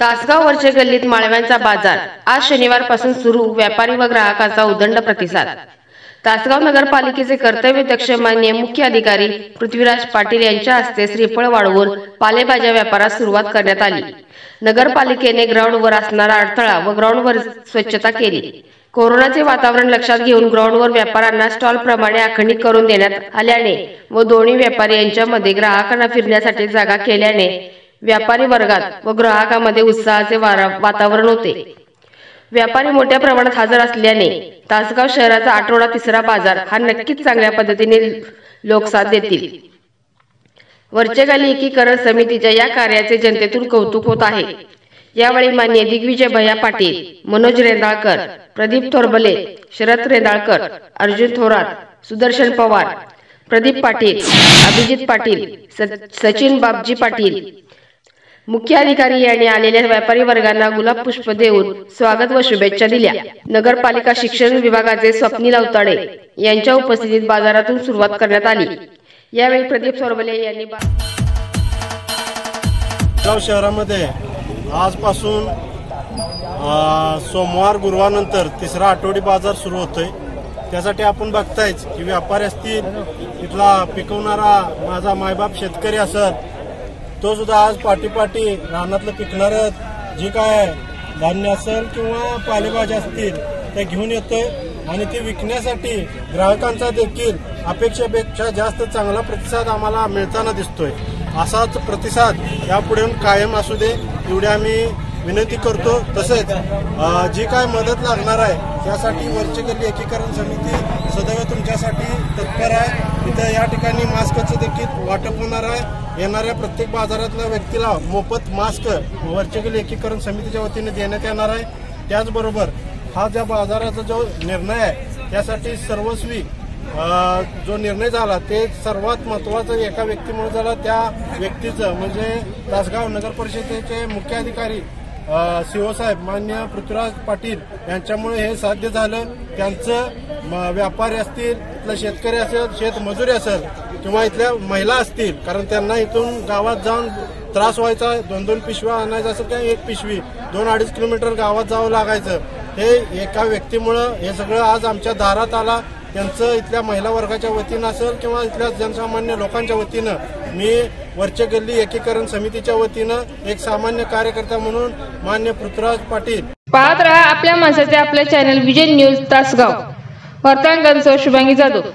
तासगाव वरचे गल्लीत माळव्यांचा बाजार आज शनिवारपासून सुरू, व्यापारी व ग्राहकांचा उदंड प्रतिसाद। तासगाव नगरपालिकेचे कर्तव्यदक्ष माननीय मुख्य अधिकारी पृथ्वीराज पाटील यांच्या हस्ते श्रीफळ वाढवून पालेभाज्या व्यापारास सुरुवात करण्यात आली। नगरपालिकेने ग्राउंडवर असणारा अडथळा व ग्राउंडवर स्वच्छता केली। कोरोनाचे वातावरण लक्षात घेऊन ग्राउंडवर व्यापाऱ्यांना स्टॉल प्रमाणे आखणी करून देण्यात आल्याने व दोन्ही व्यापारी यांच्यामध्ये ग्राहकांना फिरण्यासाठी जागा केल्याने व्यापारी वर्गात व ग्राहकांमध्ये उत्साहाचे वातावरण होते। व्यापारी मोठ्या प्रमाणात हजर असल्याने तासगाव शहराचा आठवडा तिसरा बाजार हा नक्कीच चांगल्या पद्धतीने लोकसाथ देतील। वरचेगल्ली एकीकरण समितीच्या या कार्याचे जनतेतून कौतुक होत आहे। यावेळी माननीय दिग्विजय भैया पाटील, मनोज रेंदाळकर, प्रदीप थोरबले, शरद रेंदाळकर, अर्जुन थोरात, सुदर्शन पवार, प्रदीप पाटील, अभिजित पाटील, सचिन बाबजी पाटील, मुख्य अधिकारी यांनी आलेल्या व्यापारी वर्गांना गुलाब पुष्प देऊन स्वागत व शुभेच्छा दिल्या। नगरपालिका शिक्षण विभागाचे स्वप्नील अवताडे यांच्या उपस्थितीत बाजारातून सुरुवात करण्यात आली। यावेळी प्रदीप थोरबले यांनी तासगाव शहरामध्ये आजपासून सोमवार गुरुवारनंतर तिसरा आठवडी बाजार सुरू होतोय। त्यासाठी आपण बघतायच की व्यापारी असतील, इथला पिकवणारा माझा मायबाप शेतकरी असेल, तो सुद्धा आज पाठी रानातलं पिकणारं जे काय धान्य असेल किंवा पालेभाज्या असतील त्या घेऊन येतोय आणि ते विकण्यासाठी ग्राहकांचा देखील अपेक्षेपेक्षा जास्त चांगला प्रतिसाद आम्हाला मिळताना दिसतोय। असाच प्रतिसाद यापुढे कायम असू दे एवढी आम्ही विनंती करतो। तसेच जी काय मदत लागणार आहे त्यासाठी वरचेगल्ली एकीकरण समिती सदैव तुमच्यासाठी तत्पर आहे। इथं या ठिकाणी मास्कचं देखील वाटप होणार आहे। येणाऱ्या प्रत्येक बाजारातल्या व्यक्तीला मोफत मास्क वरचेगल्ली एकीकरण समितीच्या वतीने देण्यात येणार आहे। त्याचबरोबर हा ज्या बाजाराचा जो निर्णय आहे त्यासाठी सर्वस्वी जो निर्णय झाला ते सर्वात महत्वाचं एका व्यक्तीमुळे झाला। त्या व्यक्तीचं म्हणजे तासगाव नगर परिषदेचे मुख्य अधिकारी सीओ साहेब माननीय पृथ्वीराज पाटील यांच्यामुळे हे साध्य झालं। त्यांचं व्यापारी असतील, इथले शेतकरी असेल, शेतमजुरी असेल किंवा इथल्या महिला असतील, कारण त्यांना इथून गावात जाऊन त्रास व्हायचा, 2-2 पिशव्या आणायचं असेल किंवा 1 पिशवी 2-2.5 किलोमीटर गावात जावं लागायचं। हे एका व्यक्तीमुळं हे सगळं आज आमच्या दारात आला। त्यांचं इथल्या महिला वर्गाच्या वतीनं असेल किंवा इथल्या जनसामान्य लोकांच्या वतीनं मी वरचेगल्ली एकीकरण समितीच्या वतीनं एक सामान्य कार्यकर्ता म्हणून माननीय पृथ्वीराज पाटील पाहत रहा आपल्या माणसाचे आपले चॅनल विजय न्यूज तासगाव। वार्तांकन शुभांगी जाधव।